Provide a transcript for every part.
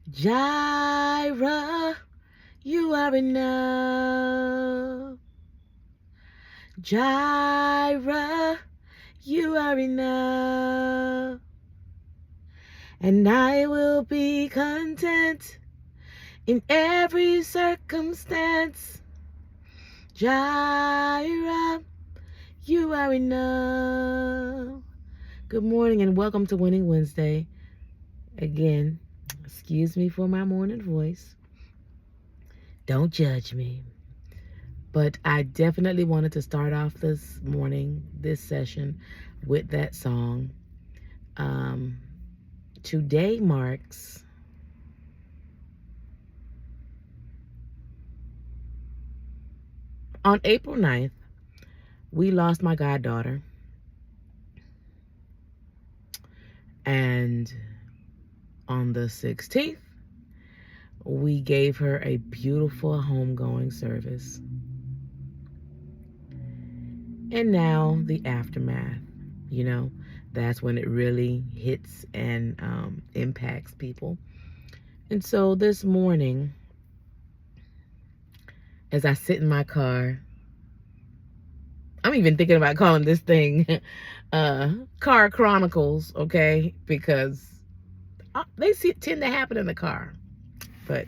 Jireh, you are enough. Jireh, you are enough. And I will be content in every circumstance. Jireh, you are enough. Good morning and welcome to Winning Wednesday. Again, excuse me for my morning voice. Don't judge me. But I definitely wanted to start off this morning, this session, with that song. Today marks on April 9th, we lost my goddaughter. And on the 16th, we gave her a beautiful homegoing service. And now the aftermath, that's when it really hits and impacts people. And so this morning, as I sit in my car, I'm even thinking about calling this thing Car Chronicles, okay? Because they tend to happen in the car. But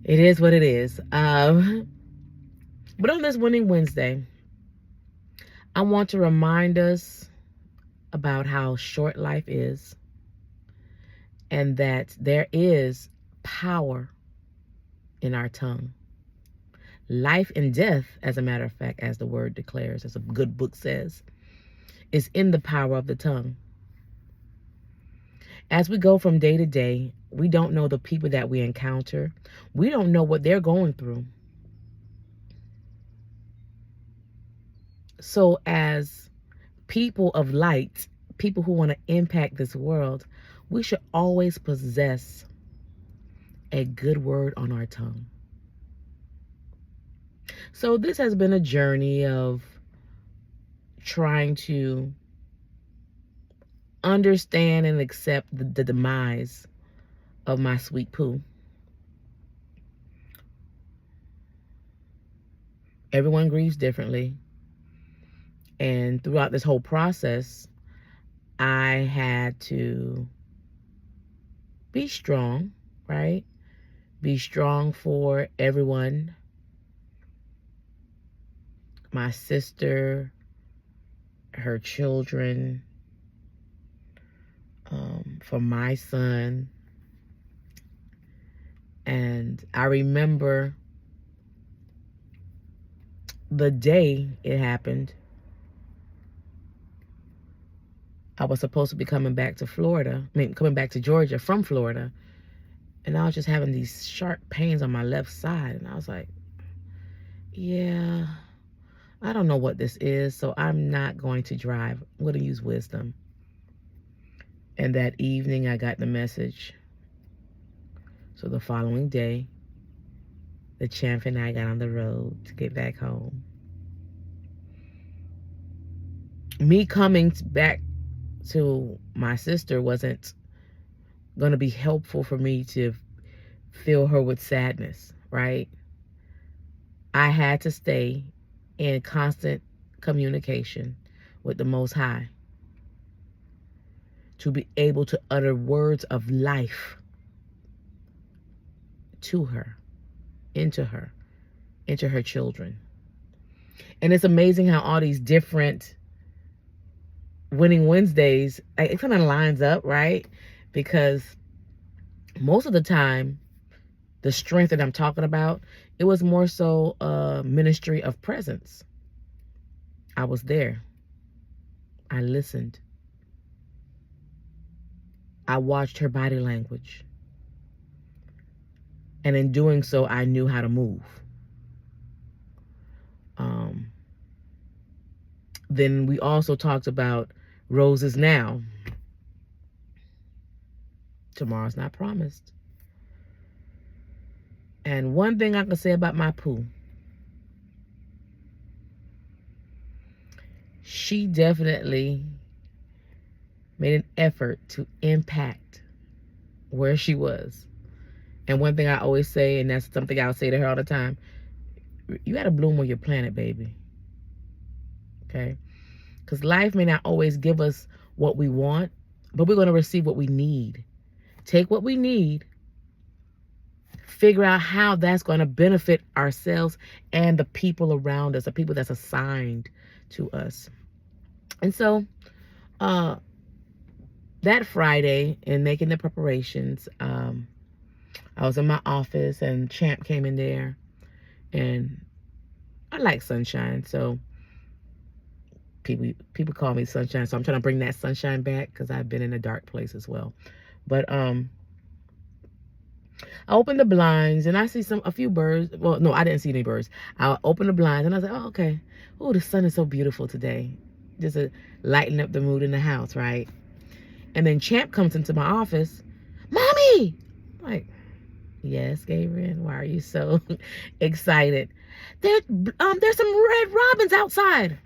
it is what it is. But on this Winning Wednesday, I want to remind us about how short life is and that there is power in our tongue. Life and death, as a matter of fact, as the word declares, as a good book says, is in the power of the tongue. As we go from day to day, we don't know the people that we encounter. We don't know what they're going through. So as people of light, people who want to impact this world, we should always possess a good word on our tongue. So this has been a journey of trying to understand and accept the demise of my sweet Pooh. Everyone grieves differently. And throughout this whole process, I had to be strong, right? Be strong for everyone. My sister, her children, for my son. And I remember the day it happened. I was supposed to be coming back to coming back to Georgia from Florida. And I was just having these sharp pains on my left side. And I was like, yeah, I don't know what this is, so I'm not going to drive. I'm going to use wisdom. And that evening, I got the message. So the following day, the champ and I got on the road to get back home. Me coming back to my sister wasn't going to be helpful for me to fill her with sadness, right? I had to stay in constant communication with the Most High to be able to utter words of life to her, into her children. And it's amazing how all these different Winning Wednesdays, it kind of lines up, right? Because most of the time, the strength that I'm talking about, it was more so a ministry of presence. I was there. I listened. I watched her body language. And in doing so, I knew how to move. Then we also talked about roses now. Tomorrow's not promised. And one thing I can say about my Pooh, she definitely made an effort to impact where she was. And one thing I always say, and that's something I'll say to her all the time, you got to bloom where you're planted, baby. Okay? Because life may not always give us what we want, but we're going to receive what we need. Take what we need, figure out how that's going to benefit ourselves and the people around us, the people that's assigned to us. And so that Friday, in making the preparations, I was in my office and Champ came in there, and I like sunshine, so people call me sunshine, so I'm trying to bring that sunshine back because I've been in a dark place as well. But I opened the blinds and I see a few birds. Well, no, I didn't see any birds. I opened the blinds and I was like, oh, okay. Oh, the sun is so beautiful today. Just to lighten up the mood in the house, right? And then Champ comes into my office. Mommy! I'm like, yes, Gabriel, why are you so excited? There's some red robins outside.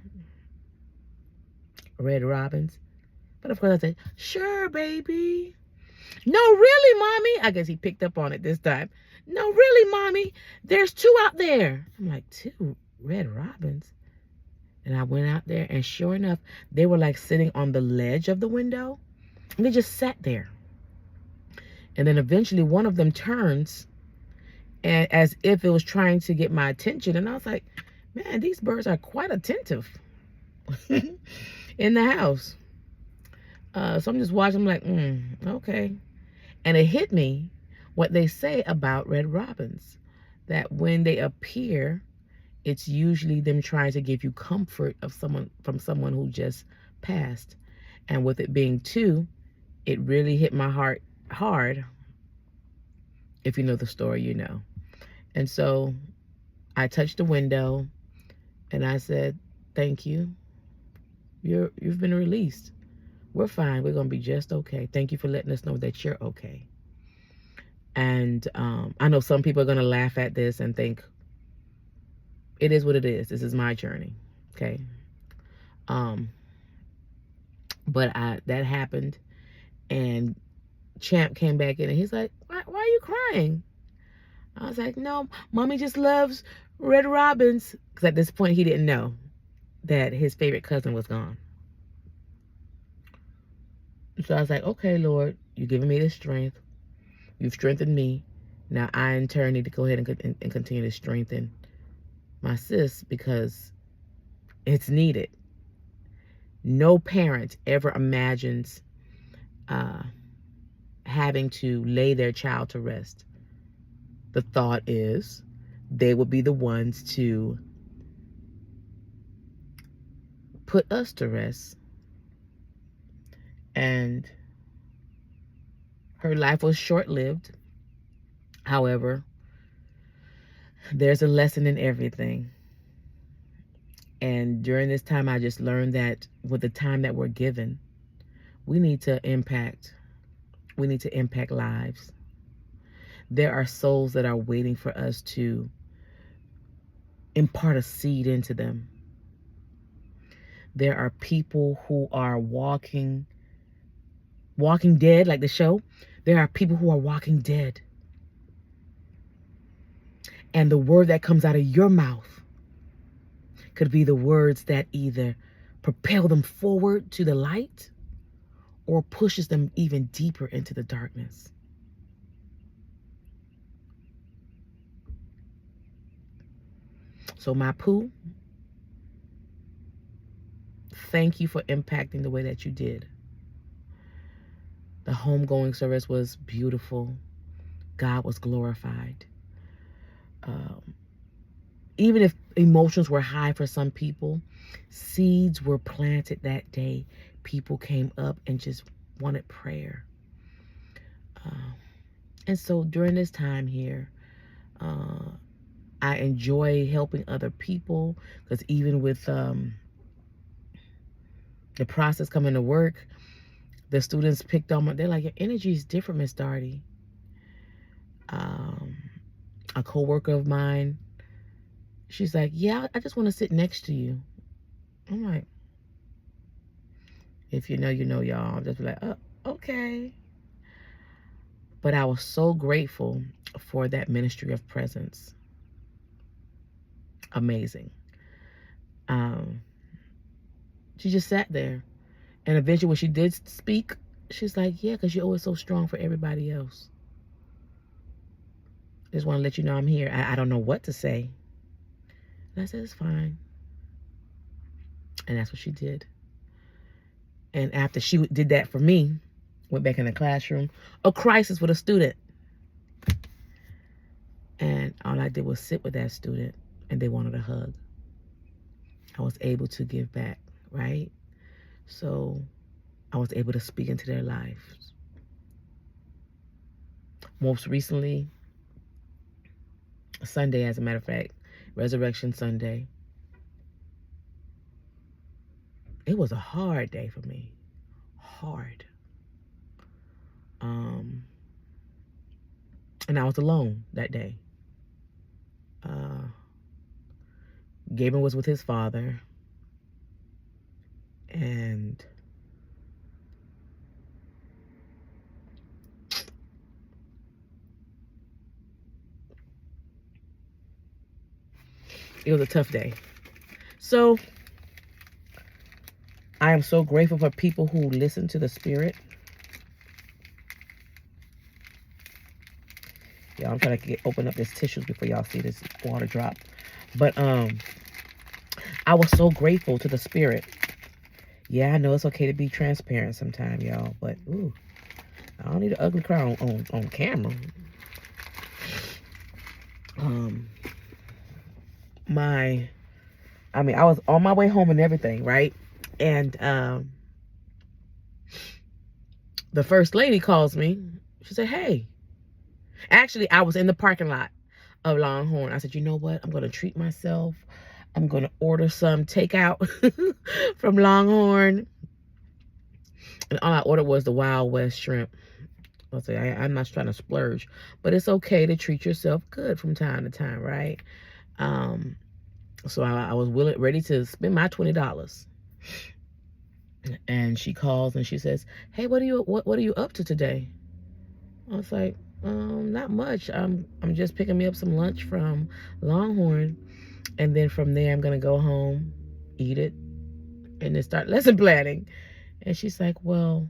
Red robins? But of course I said, sure, baby. No, really, Mommy. I guess he picked up on it this time. No, really, Mommy. There's 2 out there. I'm like, 2 red robins? And I went out there, and sure enough, they were like sitting on the ledge of the window. And they just sat there. And then eventually one of them turns, and as if it was trying to get my attention. And I was like, man, these birds are quite attentive in the house. So I'm just watching. I'm like, okay. And it hit me what they say about red robins, that when they appear, it's usually them trying to give you comfort from someone who just passed. And with it being 2, it really hit my heart hard. If you know the story, you know. And so I touched the window and I said, thank you. You've been released. We're fine. We're going to be just okay. Thank you for letting us know that you're okay. And I know some people are going to laugh at this and think, it is what it is. This is my journey. Okay. But that happened, and Champ came back in and he's like, why are you crying? I was like, no, Mommy just loves red robins. Because at this point, he didn't know that his favorite cousin was gone. So I was like, okay, Lord, you've given me the strength. You've strengthened me. Now I, in turn, need to go ahead and continue to strengthen my sis, because it's needed. No parent ever imagines having to lay their child to rest. The thought is they will be the ones to put us to rest. And her life was short-lived. However, there's a lesson in everything. And during this time, I just learned that with the time that we're given, we need to impact lives. There are souls that are waiting for us to impart a seed into them. There are people who are walking dead, like the show. There are people who are walking dead. And the word that comes out of your mouth could be the words that either propel them forward to the light or pushes them even deeper into the darkness. So my Pooh, thank you for impacting the way that you did. The homegoing service was beautiful. God was glorified. Even if emotions were high for some people, seeds were planted that day. People came up and just wanted prayer. And so during this time here, I enjoy helping other people, because even with the process coming to work, the students picked on me. They're like, your energy is different, Miss Darty. A coworker of mine, she's like, yeah, I just want to sit next to you. I'm like, if you know, you know, y'all. I'm just like, oh, okay. But I was so grateful for that ministry of presence. Amazing. She just sat there. And eventually when she did speak, she's like, yeah, because you're always so strong for everybody else. Just want to let you know I'm here. I don't know what to say. And I said, it's fine. And that's what she did. And after she did that for me, went back in the classroom, a crisis with a student. And all I did was sit with that student, and they wanted a hug. I was able to give back, right? So I was able to speak into their lives. Most recently, Sunday, as a matter of fact, Resurrection Sunday. It was a hard day for me. Hard. And I was alone that day. Gabriel was with his father. And it was a tough day. So I am so grateful for people who listen to the Spirit. Yeah, I'm trying to open up this tissues before y'all see this water drop. But I was so grateful to the Spirit. Yeah, I know it's okay to be transparent sometime, y'all. But ooh, I don't need an ugly cry on camera. I was on my way home and everything, right? And the first lady calls me. She said, hey. Actually, I was in the parking lot of Longhorn. I said, you know what? I'm going to treat myself. I'm going to order some takeout from Longhorn. And all I ordered was the Wild West shrimp. I'll say, I'm not trying to splurge, but it's okay to treat yourself good from time to time, right? So I was ready to spend my $20. And she calls and she says, hey, what are you up to today? I was like, not much. I'm just picking me up some lunch from Longhorn, and then from there I'm gonna go home, eat it, and then start lesson planning. And she's like, well,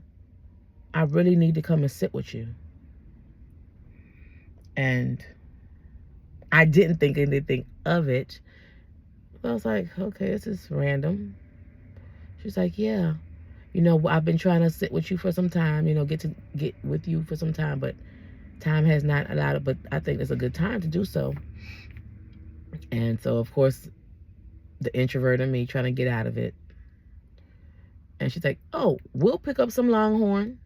I really need to come and sit with you. And I didn't think anything of it. But I was like, okay, this is random. She's like, yeah, I've been trying to sit with you for some time, get with you for some time, but time has not allowed it. But I think it's a good time to do so. And so, of course, the introvert in me trying to get out of it. And she's like, oh, we'll pick up some Longhorn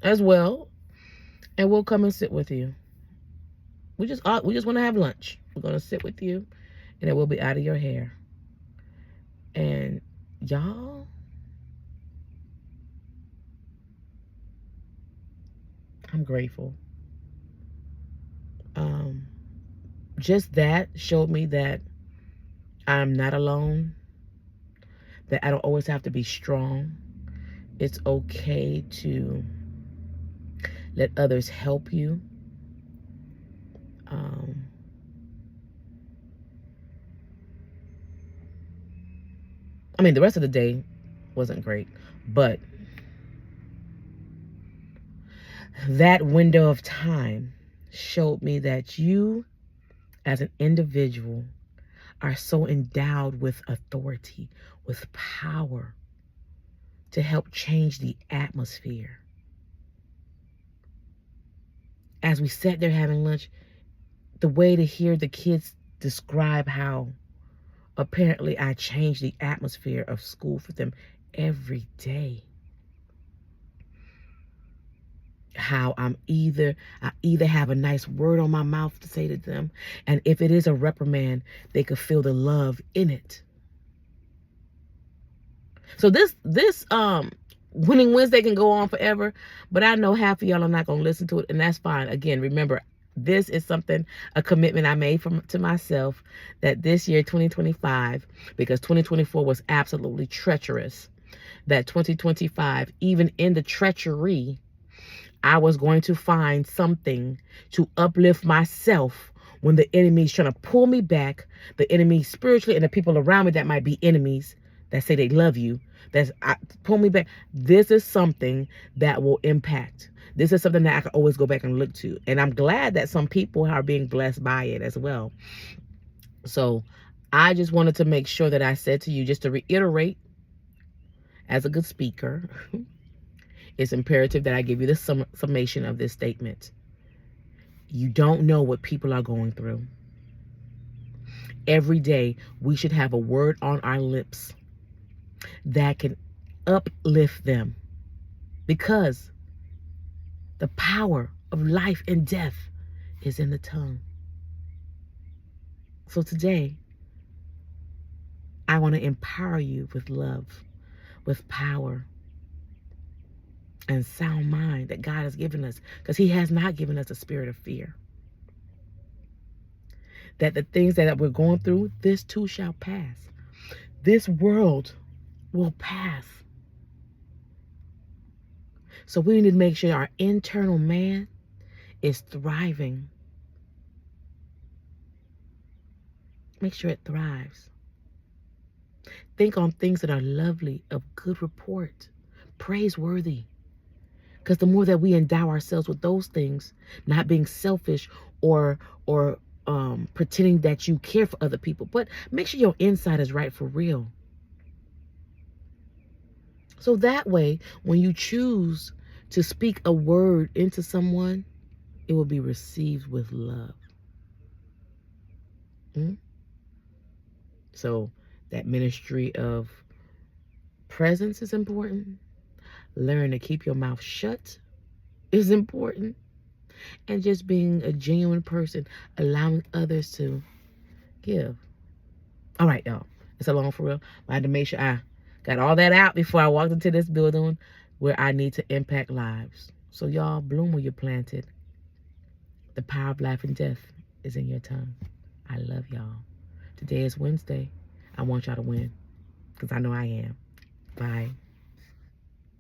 as well, and we'll come and sit with you. We just want to have lunch. We're going to sit with you, and it will be out of your hair. And y'all, I'm grateful. Just that showed me that I'm not alone, that I don't always have to be strong. It's okay to let others help you. The rest of the day wasn't great, but that window of time showed me that you, as an individual, are so endowed with authority, with power to help change the atmosphere. As we sat there having lunch, the way to hear the kids describe how apparently I change the atmosphere of school for them every day. How I either have a nice word on my mouth to say to them, and if it is a reprimand, they could feel the love in it. So this Winning Wednesday can go on forever, but I know half of y'all are not going to listen to it, and that's fine. Again, remember, this is a commitment I made to myself, that this year, 2025, because 2024 was absolutely treacherous, that 2025, even in the treachery, I was going to find something to uplift myself when the enemy's trying to pull me back, the enemy spiritually and the people around me that might be enemies that say they love you, pull me back. This is something that will impact. This is something that I can always go back and look to. And I'm glad that some people are being blessed by it as well. So I just wanted to make sure that I said to you, just to reiterate, as a good speaker, it's imperative that I give you the summation of this statement. You don't know what people are going through. Every day, we should have a word on our lips that can uplift them, because the power of life and death is in the tongue. So today, I want to empower you with love, with power, and sound mind that God has given us, because he has not given us a spirit of fear. That the things that we're going through, this too shall pass. This world will pass. So we need to make sure our internal man is thriving. Make sure it thrives. Think on things that are lovely, of good report, praiseworthy. Because the more that we endow ourselves with those things, not being selfish or pretending that you care for other people, but make sure your inside is right for real. So that way, when you choose to speak a word into someone, it will be received with love. So that ministry of presence is important. Learn to keep your mouth shut is important. And just being a genuine person, allowing others to give. All right, y'all. It's a long for real. I had to make sure I got all that out before I walked into this building where I need to impact lives. So y'all, bloom where you're planted. The power of life and death is in your tongue. I love y'all. Today is Wednesday. I want y'all to win, because I know I am. Bye.